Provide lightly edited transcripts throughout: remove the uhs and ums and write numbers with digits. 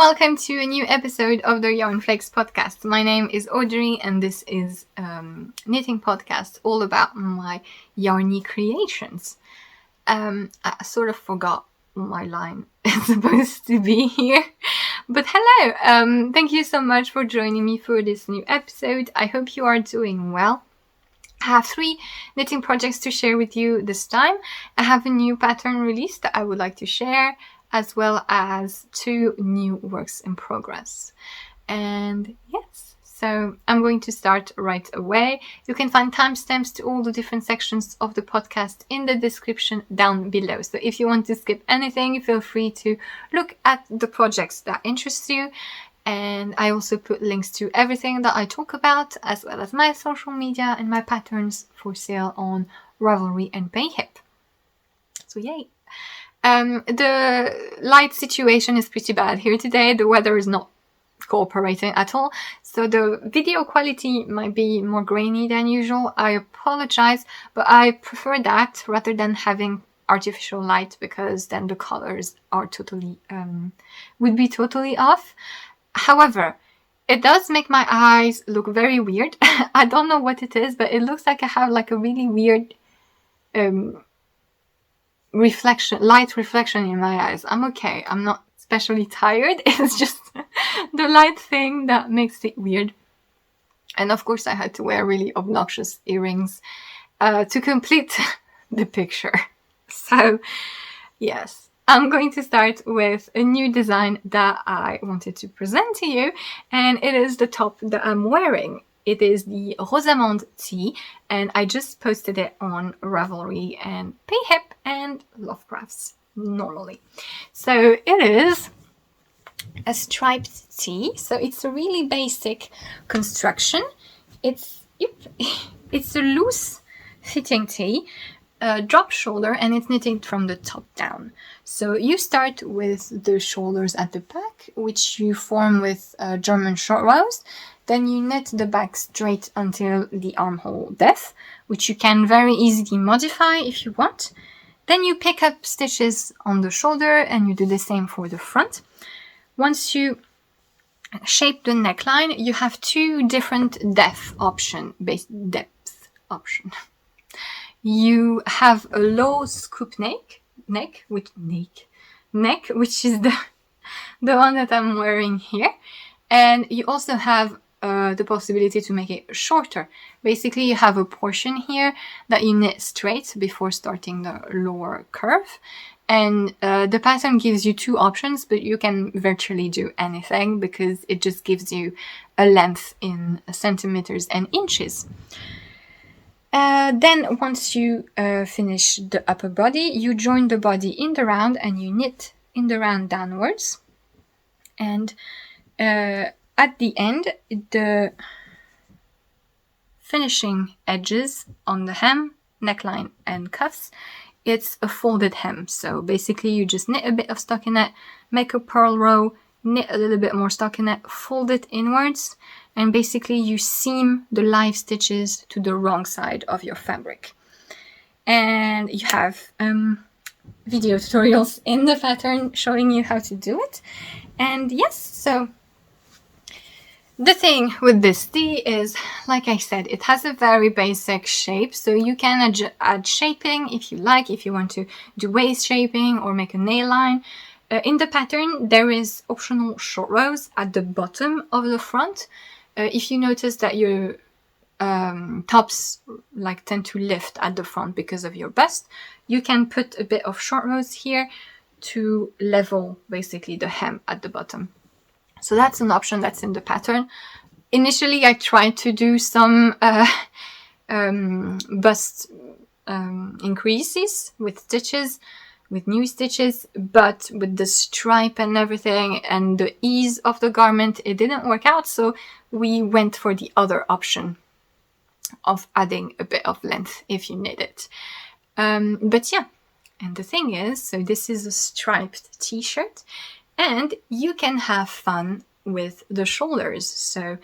welcome to a new episode of the Yarnflakes podcast. My name is Audrey and this is knitting podcast all about my yarny creations. I sort of forgot my line is supposed to be here. But hello, thank you so much for joining me for this new episode. I hope you are doing well. I have 3 knitting projects to share with you this time. I have a new pattern release that I would like to share, as well as 2 new works in progress. And yes, so I'm going to start right away. You can find timestamps to all the different sections of the podcast in the description down below. So if you want to skip anything, feel free to look at the projects that interest you. And I also put links to everything that I talk about, as well as my social media and my patterns for sale on Ravelry and Payhip. So yay! The light situation is pretty bad here today. The weather is not cooperating at all. So the video quality might be more grainy than usual. I apologize, but I prefer that rather than having artificial light, because then the colors are would be totally off. However, it does make my eyes look very weird. I don't know what it is, but it looks like I have like a really weird light reflection in my eyes. I'm okay. I'm not especially tired. It's just the light thing that makes it weird. And of course I had to wear really obnoxious earrings to complete the picture. So yes, I'm going to start with a new design that I wanted to present to you, and it is the top that I'm wearing. It is the Rosamande tee, and I just posted it on Ravelry and Payhip and Lovecrafts normally. So it is a striped tee, so it's a really basic construction. It's a loose fitting tee, drop shoulder, and it's knitted from the top down. So you start with the shoulders at the back, which you form with German short rows. Then you knit the back straight until the armhole depth, which you can very easily modify if you want. Then you pick up stitches on the shoulder and you do the same for the front. Once you shape the neckline, you have 2 different depth options. You have a low scoop neck, which is the one that I'm wearing here. And you also have the possibility to make it shorter. Basically, you have a portion here that you knit straight before starting the lower curve. And the pattern gives you 2 options, but you can virtually do anything because it just gives you a length in centimeters and inches. Then once you finish the upper body, you join the body in the round and you knit in the round downwards. And at the end, the finishing edges on the hem, neckline and cuffs, it's a folded hem. So basically you just knit a bit of stockinette, make a purl row, knit a little bit more stockinette, fold it inwards, and basically you seam the live stitches to the wrong side of your fabric. And you have video tutorials in the pattern showing you how to do it. And yes, so the thing with this tee is, like I said, it has a very basic shape, so you can add shaping if you like, if you want to do waist shaping or make a nail line. In the pattern, there is optional short rows at the bottom of the front. If you notice that your tops tend to lift at the front because of your bust, you can put a bit of short rows here to level basically the hem at the bottom. So that's an option that's in the pattern. Initially, I tried to do some bust increases with stitches, with new stitches, but with the stripe and everything and the ease of the garment, it didn't work out. So we went for the other option of adding a bit of length if you need it. But yeah, and the thing is, so this is a striped t-shirt, and you can have fun with the shoulders. So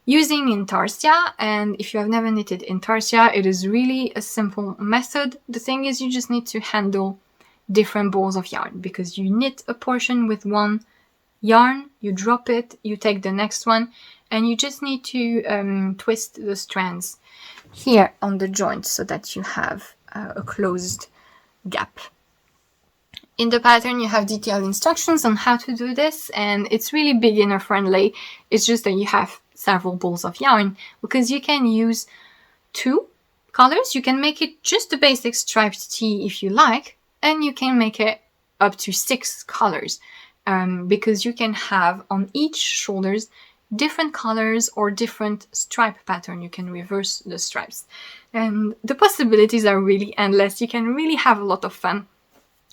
using intarsia, and if you have never knitted intarsia, it is really a simple method. The thing is, you just need to handle different balls of yarn because you knit a portion with one yarn, you drop it, you take the next one, and you just need to twist the strands here on the joint so that you have a closed gap. In the pattern, you have detailed instructions on how to do this, and it's really beginner friendly. It's just that you have several balls of yarn, because you can use 2 colors. You can make it just a basic striped tee if you like, and you can make it up to 6 colors, because you can have on each shoulders different colors or different stripe pattern. You can reverse the stripes, and the possibilities are really endless. You can really have a lot of fun.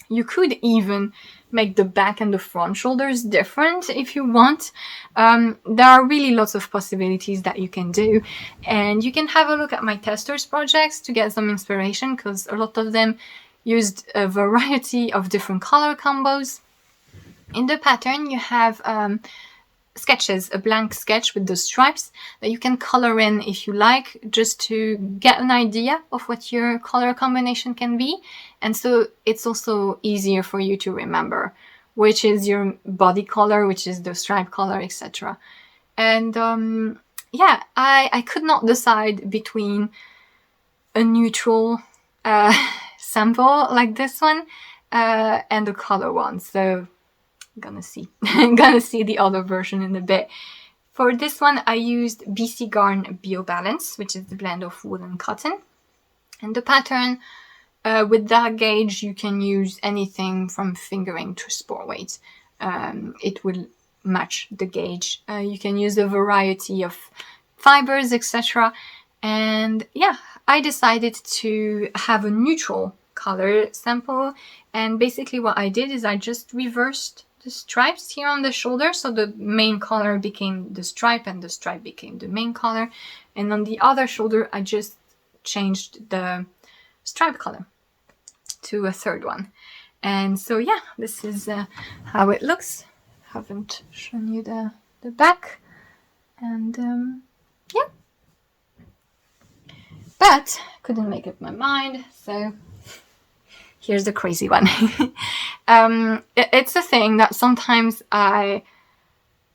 You could even make the back and the front shoulders different if you want. There are really lots of possibilities that you can do, and you can have a look at my testers projects to get some inspiration, because a lot of them used a variety of different color combos. In the pattern, you have sketches, a blank sketch with the stripes that you can color in if you like, just to get an idea of what your color combination can be. And so it's also easier for you to remember which is your body color, which is the stripe color, etc. And yeah, I could not decide between a neutral sample like this one and a color one. So gonna see the other version in a bit. For this one, I used BC Garn Bio Balance, which is the blend of wool and cotton. And the pattern, with that gauge, you can use anything from fingering to sport weight. It will match the gauge. You can use a variety of fibers, etc. And yeah, I decided to have a neutral color sample. And basically what I did is I just reversed the stripes here on the shoulder, so the main color became the stripe and the stripe became the main color, and on the other shoulder I just changed the stripe color to a third one. And so yeah, this is how it looks. Haven't shown you the back, and yeah, but couldn't make up my mind, so here's the crazy one. It's a thing that sometimes I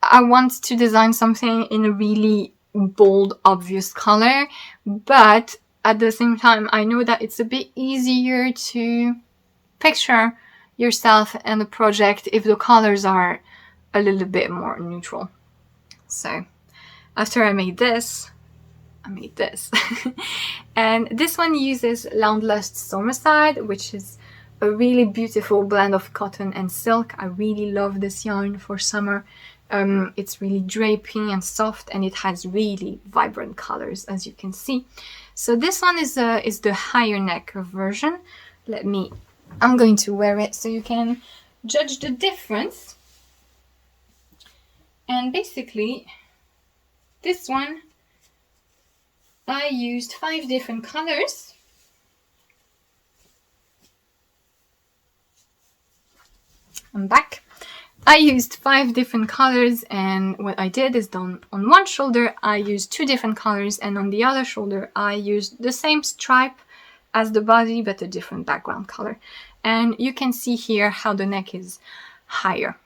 want to design something in a really bold, obvious color, but at the same time, I know that it's a bit easier to picture yourself and the project if the colors are a little bit more neutral. So after I made this, and this one uses Landlust Sommerseide, which is a really beautiful blend of cotton and silk. I really love this yarn for summer. It's really drapey and soft, and it has really vibrant colors, as you can see. So this one is the higher neck version. I'm going to wear it so you can judge the difference. And basically, this one, I used 5 different colors. I'm back. I used 5 different colors, and what I did is on one shoulder I used 2 different colors, and on the other shoulder I used the same stripe as the body but a different background color. And you can see here how the neck is higher.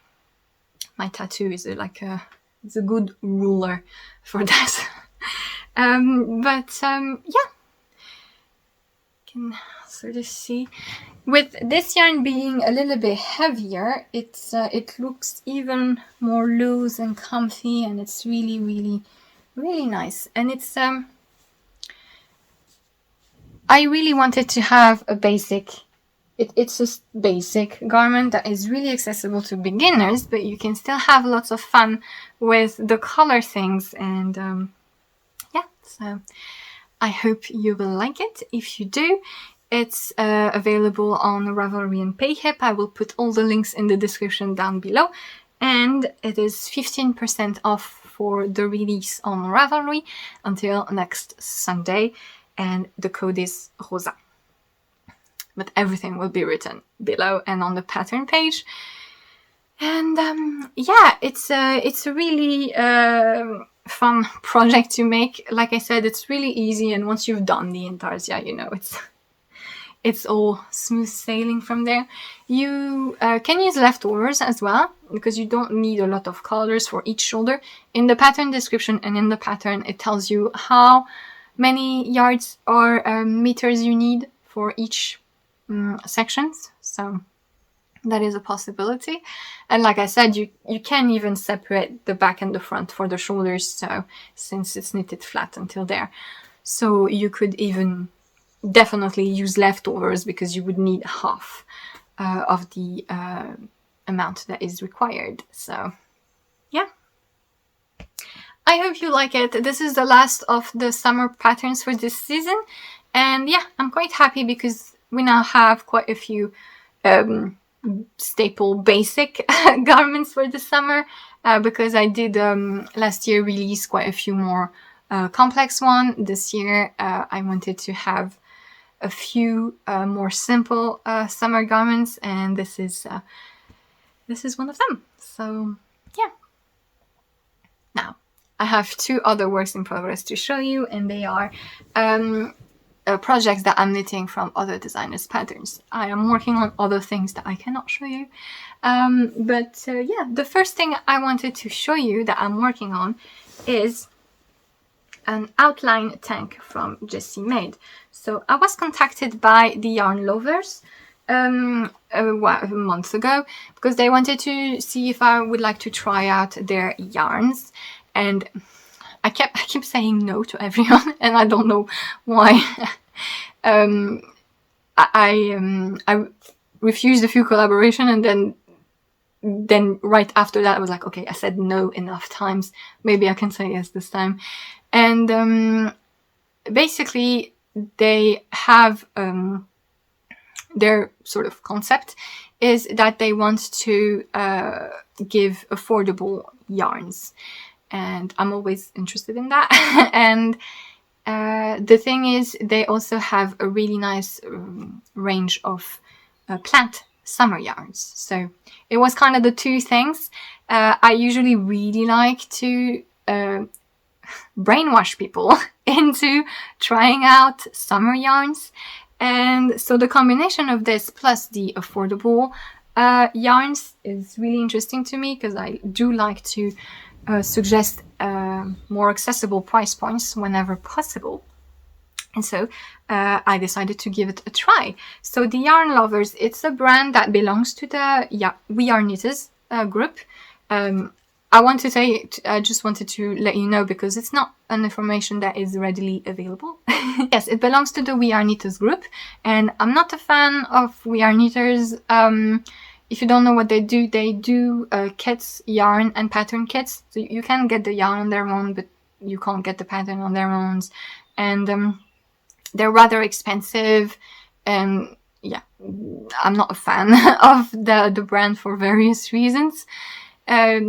My tattoo is it's a good ruler for that. Yeah, you can sort of see. With this yarn being a little bit heavier, it looks even more loose and comfy, and it's really, really, really nice. And it's I really wanted to have a basic. It's a basic garment that is really accessible to beginners, but you can still have lots of fun with the color things. And yeah, so I hope you will like it. If you do, it's available on Ravelry and Payhip. I will put all the links in the description down below. And it is 15% off for the release on Ravelry until next Sunday. And the code is Rosa. But everything will be written below and on the pattern page. And yeah, it's a really fun project to make. Like I said, it's really easy, and once you've done the intarsia, you know, it's all smooth sailing from there. You can use leftovers as well, because you don't need a lot of colors for each shoulder. In the pattern description and in the pattern, it tells you how many yards or meters you need for each sections. So that is a possibility. And like I said, you can even separate the back and the front for the shoulders, so since it's knitted flat until there. So you could even definitely use leftovers, because you would need half of the amount that is required. So yeah, I hope you like it. This is the last of the summer patterns for this season, and yeah, I'm quite happy because we now have quite a few staple basic garments for the summer, because I did last year release quite a few more complex one. This year I wanted to have a few more simple summer garments, and this is one of them. So yeah. Now I have 2 other works in progress to show you, and they are projects that I'm knitting from other designers' patterns. I am working on other things that I cannot show you, but yeah, the first thing I wanted to show you that I'm working on is an outline tank from Jessie Made. So I was contacted by the yarn lovers a month ago, because they wanted to see if I would like to try out their yarns, and I keep saying no to everyone, and I don't know why. I refused a few collaboration, and then right after that I was like, okay, I said no enough times, maybe I can say yes this time. And basically they have their sort of concept is that they want to give affordable yarns, and I'm always interested in that. And the thing is, they also have a really nice range of plant summer yarns. So it was kind of the 2 things. I usually really like to brainwash people into trying out summer yarns, and so the combination of this plus the affordable yarns is really interesting to me, because I do like to suggest more accessible price points whenever possible. And so I decided to give it a try. So the Yarn Lovers, it's a brand that belongs to the We Are Knitters group. I just wanted to let you know, because it's not an information that is readily available. Yes, it belongs to the We Are Knitters group, and I'm not a fan of We Are Knitters. If you don't know what they do kits, yarn and pattern kits. So you can get the yarn on their own, but you can't get the pattern on their own. And they're rather expensive, and yeah, I'm not a fan of the brand for various reasons. I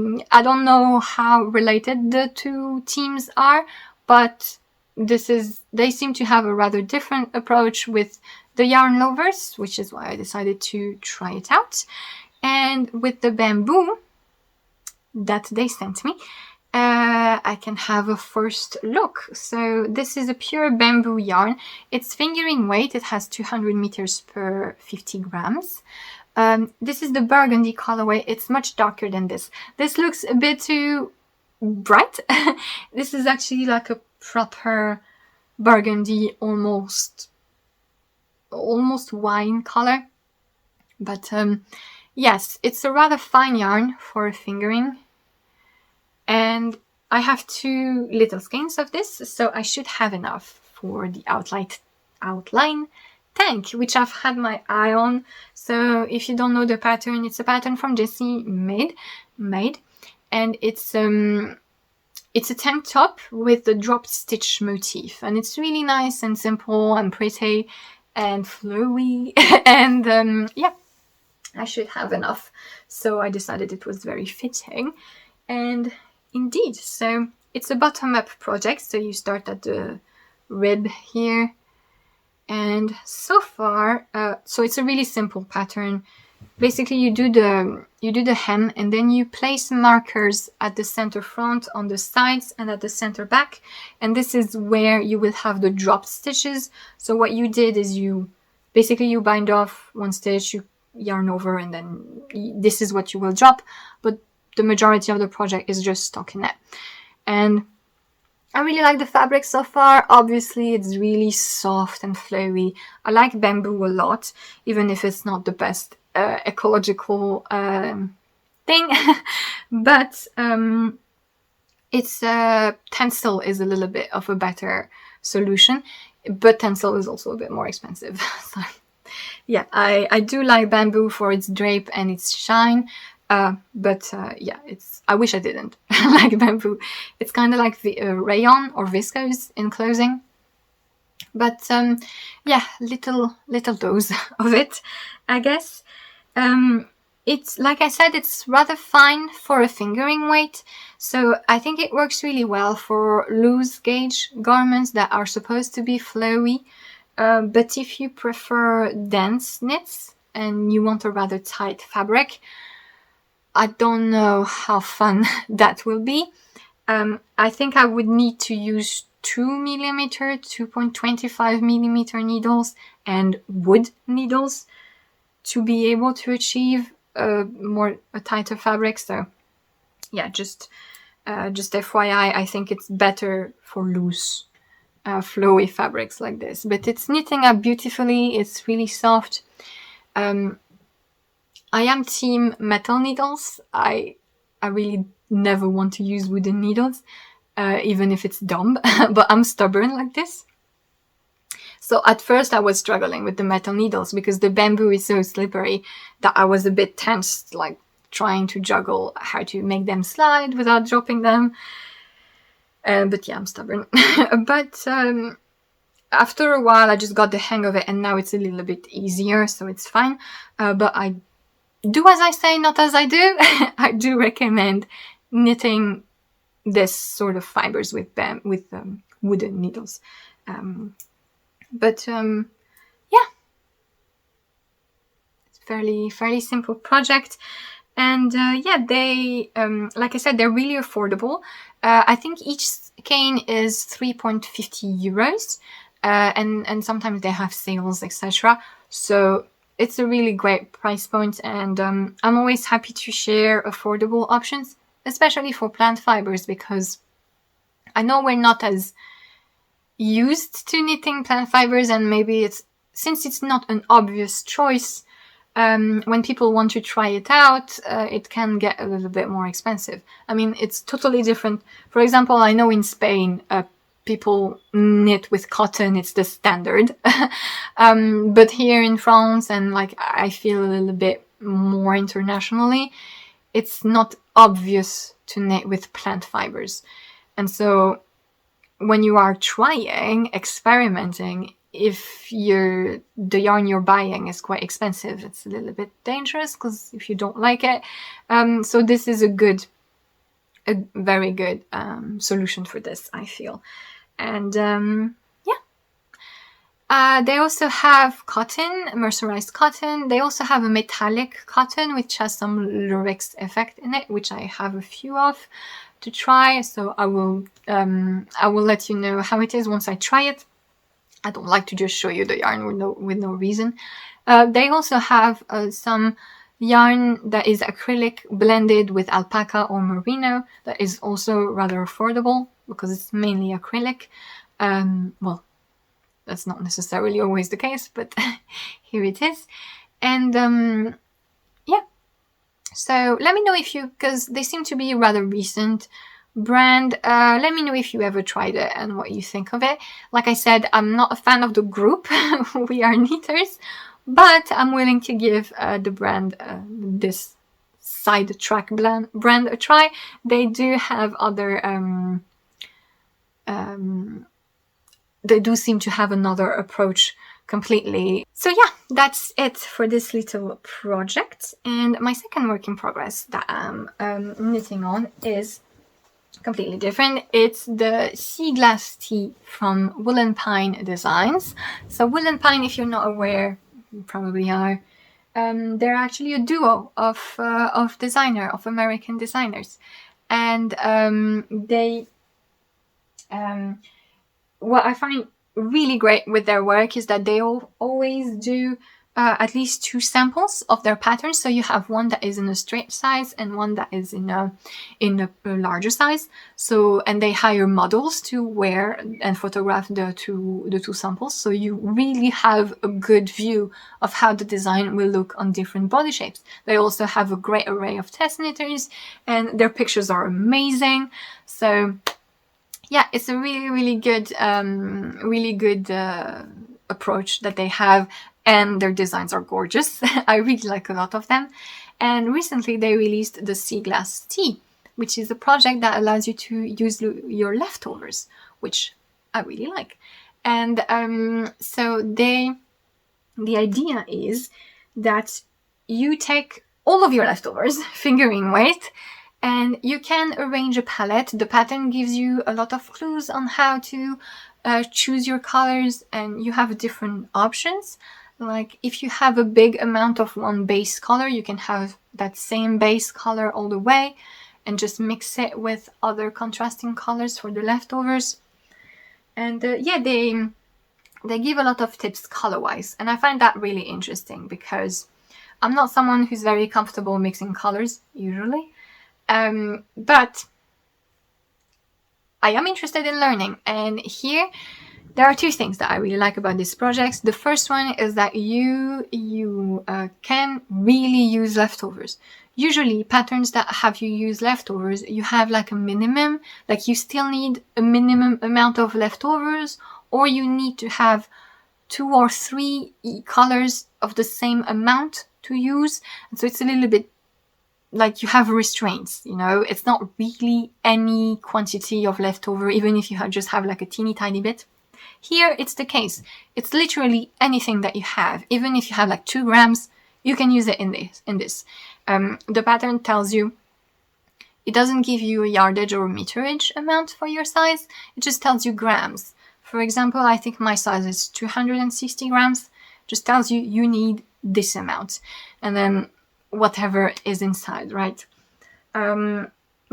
don't know how related the 2 teams are, but they seem to have a rather different approach with the Yarn Lovers, which is why I decided to try it out. And with the bamboo that they sent me, I can have a first look. So this is a pure bamboo yarn. It's fingering weight. It has 200 meters per 50 grams. This is the burgundy colorway. It's much darker than this. This looks a bit too bright. This is actually like a proper burgundy, almost wine color. But yes, it's a rather fine yarn for fingering. And I have 2 little skeins of this, so I should have enough for the outline tank, which I've had my eye on. So if you don't know the pattern, it's a pattern from Jessie Made, and it's a tank top with the dropped stitch motif, and it's really nice and simple and pretty and flowy. And yeah, I should have enough, so I decided it was very fitting. And indeed, so it's a bottom-up project, so you start at the rib here. And so far, so it's a really simple pattern. Basically, you do the hem, and then you place markers at the center front, on the sides, and at the center back. And this is where you will have the dropped stitches. So what you did is you basically you bind off one stitch, you yarn over, and then this is what you will drop. But the majority of the project is just stockinette. And I really like the fabric so far. Obviously, it's really soft and flowy. I like bamboo a lot, even if it's not the best ecological thing. But it's tencel is a little bit of a better solution, but tencel is also a bit more expensive. So yeah, I do like bamboo for its drape and its shine. But yeah, I wish I didn't like bamboo. It's kind of like the rayon or viscose in clothing. But yeah, little dose of it, I guess. It's, like I said, it's rather fine for a fingering weight. So I think it works really well for loose gauge garments that are supposed to be flowy. But if you prefer dense knits and you want a rather tight fabric, I don't know how fun that will be. I think I would need to use 2.25mm needles and wood needles to be able to achieve a tighter fabric. So yeah, just FYI, I think it's better for loose, flowy fabrics like this. But it's knitting up beautifully. It's really soft. I am team metal needles. I really never want to use wooden needles, even if it's dumb, but I'm stubborn like this. So at first I was struggling with the metal needles because the bamboo is so slippery that I was a bit tense, like trying to juggle how to make them slide without dropping them. But yeah, I'm stubborn. But after a while I just got the hang of it, and now it's a little bit easier, so it's fine. But I do as I say, not as I do. I do recommend knitting this sort of fibers with wooden needles. But yeah, it's fairly simple project. And yeah, they, like I said, they're really affordable. I think each skein is 3.50 euros, and sometimes they have sales, etc. So it's a really great price point, and I'm always happy to share affordable options, especially for plant fibers, because I know we're not as used to knitting plant fibers, and maybe since it's not an obvious choice, when people want to try it out, it can get a little bit more expensive. I mean, it's totally different. For example, I know in Spain, people knit with cotton, it's the standard. But here in France, and like I feel a little bit more internationally, it's not obvious to knit with plant fibers. And so when you are experimenting, if the yarn you're buying is quite expensive, it's a little bit dangerous because if you don't like it. So this is a very good solution for this, I feel. And yeah, they also have cotton, mercerized cotton. They also have a metallic cotton, which has some lurex effect in it, which I have a few of to try. So I will let you know how it is once I try it. I don't like to just show you the yarn with no reason. They also have some yarn that is acrylic blended with alpaca or merino that is also rather affordable because it's mainly acrylic. Well, that's not necessarily always the case, but here it is. And yeah, so let me know because they seem to be a rather recent brand. Let me know if you ever tried it and what you think of it. Like I said, I'm not a fan of the group We Are Knitters, but I'm willing to give the brand, this sidetrack brand a try. They do have other they do seem to have another approach completely. So yeah, that's it for this little project. And my second work in progress that I'm knitting on is completely different. It's the Sea Glass Tee from Woolen Pine Designs. So Woolen Pine, if you're not aware, you probably are, they're actually a duo of American designers. And they what I find really great with their work is that they always do at least 2 samples of their patterns. So you have one that is in a straight size and one that is in a larger size. So, and they hire models to wear and photograph the two samples. So you really have a good view of how the design will look on different body shapes. They also have a great array of test knitters, and their pictures are amazing. So yeah, it's a really good approach that they have, and their designs are gorgeous. I really like a lot of them. And recently they released the Sea Glass Tea, which is a project that allows you to use your leftovers, which I really like. And so the idea is that you take all of your leftovers, fingering weight, and you can arrange a palette. The pattern gives you a lot of clues on how to choose your colors, and you have different options. Like if you have a big amount of one base color, you can have that same base color all the way and just mix it with other contrasting colors for the leftovers. And yeah, they give a lot of tips color-wise, and I find that really interesting because I'm not someone who's very comfortable mixing colors usually. But I am interested in learning, and here there are 2 things that I really like about these projects. The first one is that you can really use leftovers. Usually patterns that have you use leftovers, you have like a minimum, like you still need a minimum amount of leftovers, or you need to have 2 or 3 colors of the same amount to use. And so it's a little bit like you have restraints, you know, it's not really any quantity of leftover, even if you just have like a teeny tiny bit. Here it's the case. It's literally anything that you have. Even if you have like 2 grams, you can use it in this. The pattern tells you, it doesn't give you a yardage or a meterage amount for your size. It just tells you grams. For example, I think my size is 260 grams. Just tells you you need this amount. And then whatever is inside, right?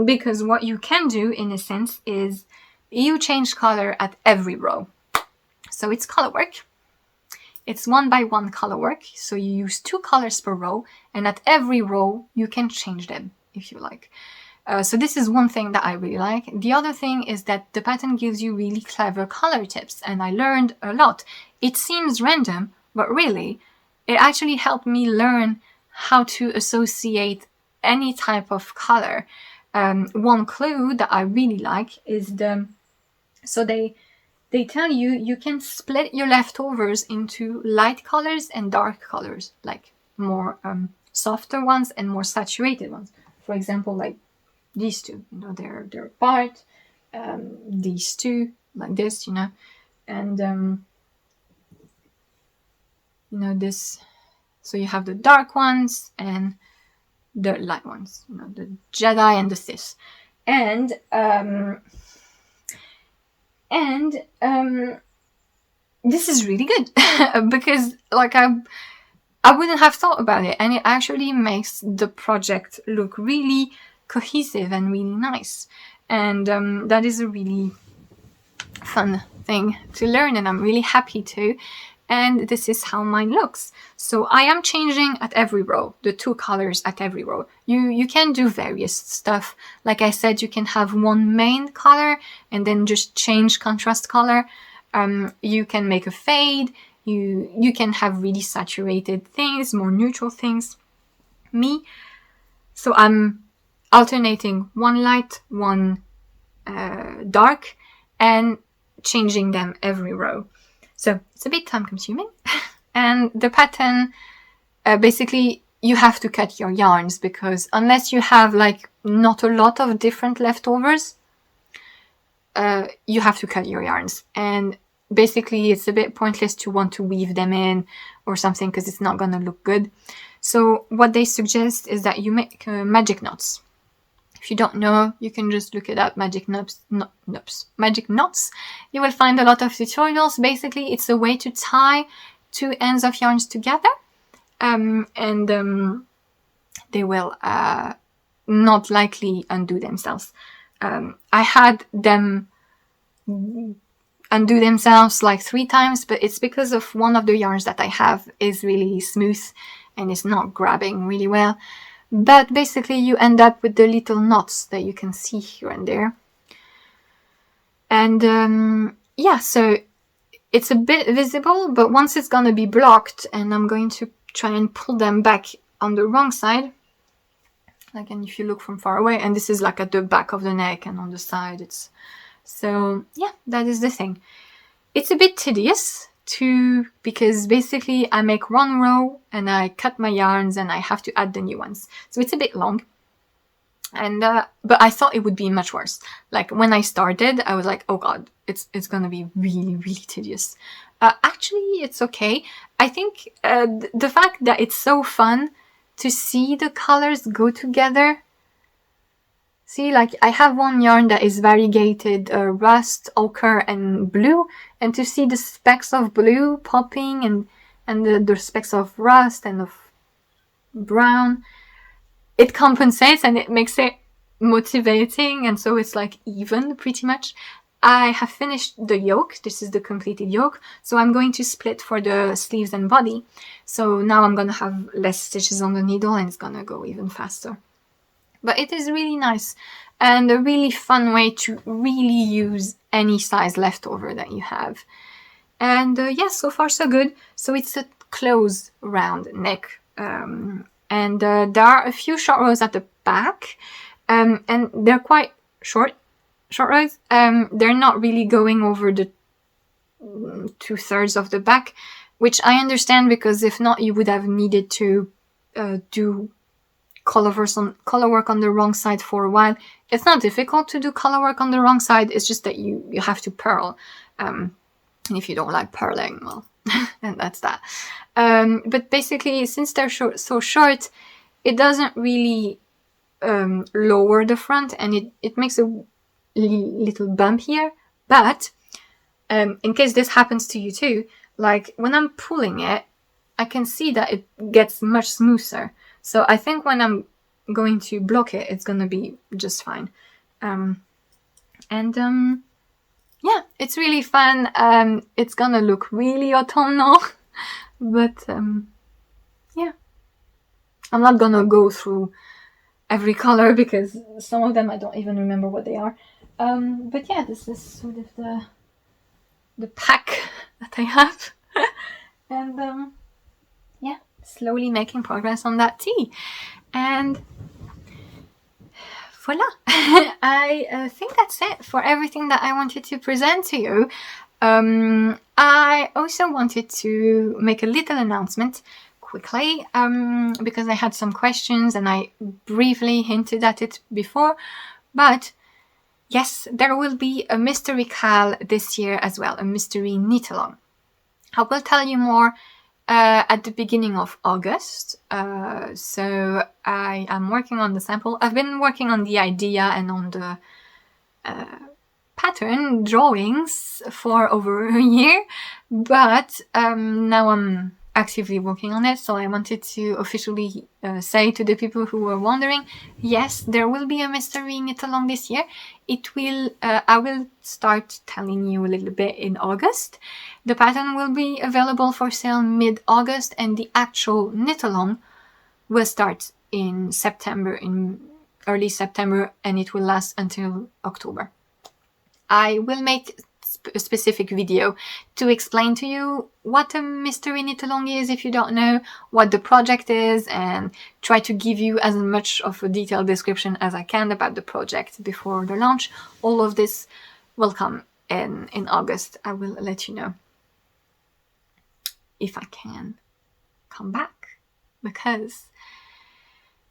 Because what you can do in a sense is you change color at every row. So it's Colourwork. It's 1 by 1 Colourwork. So you use 2 colors per row, and at every row you can change them if you like. So this is one thing that I really like. The other thing is that the pattern gives you really clever color tips, and I learned a lot. It seems random, but really, it actually helped me learn how to associate any type of color. One clue that I really like is so they tell you you can split your leftovers into light colors and dark colors, like more softer ones and more saturated ones. For example, like these 2, you know, they're apart. These 2, like this, you know, and you know, this. So you have the dark ones and the light ones, you know, the Jedi and the Sith. And this is really good because like I wouldn't have thought about it, and it actually makes the project look really cohesive and really nice. And that is a really fun thing to learn, and I'm really happy to. And this is how mine looks. So I am changing at every row, the 2 colors at every row. You can do various stuff. Like I said, you can have 1 main color and then just change contrast color. You can make a fade. You can have really saturated things, more neutral things. So I'm alternating 1 light, 1 dark, and changing them every row. So it's a bit time consuming. And the pattern, basically you have to cut your yarns, because unless you have like not a lot of different leftovers, you have to cut your yarns. And basically it's a bit pointless to want to weave them in or something, because it's not going to look good. So what they suggest is that you make magic knots. If you don't know, you can just look it up, magic knots. You will find a lot of tutorials. Basically, it's a way to tie 2 ends of yarns together, and they will not likely undo themselves. I had them undo themselves like 3 times, but it's because of one of the yarns that I have is really smooth and it's not grabbing really well. But basically you end up with the little knots that you can see here and there. And yeah, so it's a bit visible, but once it's gonna be blocked and I'm going to try and pull them back on the wrong side, like, and if you look from far away, and this is like at the back of the neck and on the side, it's, so yeah, that is the thing. It's a bit tedious too, because basically I make 1 row and I cut my yarns and I have to add the new ones. So it's a bit long. And but I thought it would be much worse. Like when I started, I was like, oh god, it's gonna be really, really tedious. Actually, it's okay. I think the fact that it's so fun to see the colors go together. See, like I have one yarn that is variegated rust, ochre, and blue, and to see the specks of blue popping and the specks of rust and of brown, it compensates and it makes it motivating, and so it's like even pretty much. I have finished the yoke. This is the completed yoke, so I'm going to split for the sleeves and body. So now I'm gonna have less stitches on the needle and it's gonna go even faster. But it is really nice and a really fun way to really use any size leftover that you have. And yeah, so far so good. So it's a closed round neck. And there are a few short rows at the back, and they're quite short rows. They're not really going over the 2/3 of the back, which I understand, because if not, you would have needed to do Colourwork on the wrong side for a while. It's not difficult to do Colourwork on the wrong side, it's just that you have to purl. And if you don't like purling, well, and that's that. But basically, since they're so short, it doesn't really lower the front, and it makes a little bump here. But in case this happens to you too, like when I'm pulling it, I can see that it gets much smoother. So I think when I'm going to block it, it's gonna be just fine. Yeah, it's really fun. It's gonna look really autumnal, but yeah, I'm not gonna go through every color because some of them I don't even remember what they are. But yeah, this is sort of the pack that I have. And yeah, slowly making progress on that tee. And voila. I think that's it for everything that I wanted to present to you. I also wanted to make a little announcement quickly, because I had some questions and I briefly hinted at it before, but yes, there will be a mystery cal this year as well, a mystery knit along. I will tell you more at the beginning of August. So I am working on the sample. I've been working on the idea and on the pattern drawings for over a year, but now I'm actively working on it. So I wanted to officially say to the people who were wondering, yes, there will be a mystery knit along this year. It will, I will start telling you a little bit in August. The pattern will be available for sale mid-August, and the actual knit along will start in September, in early September, and it will last until October. I will make a specific video to explain to you what a mystery knit along is if you don't know, what the project is, and try to give you as much of a detailed description as I can about the project before the launch. All of this will come in August. I will let you know if I can come back, because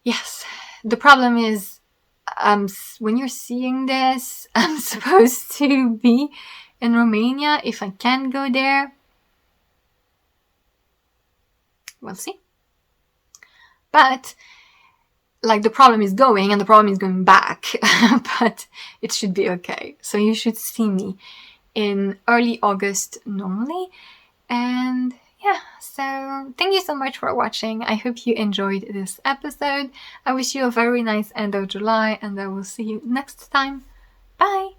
yes, the problem is when you're seeing this, I'm supposed to be in Romania. If I can go there, we'll see. But like, the problem is going and the problem is going back, but it should be okay. So you should see me in early August normally. And yeah, so thank you so much for watching. I hope you enjoyed this episode. I wish you a very nice end of July, and I will see you next time. Bye!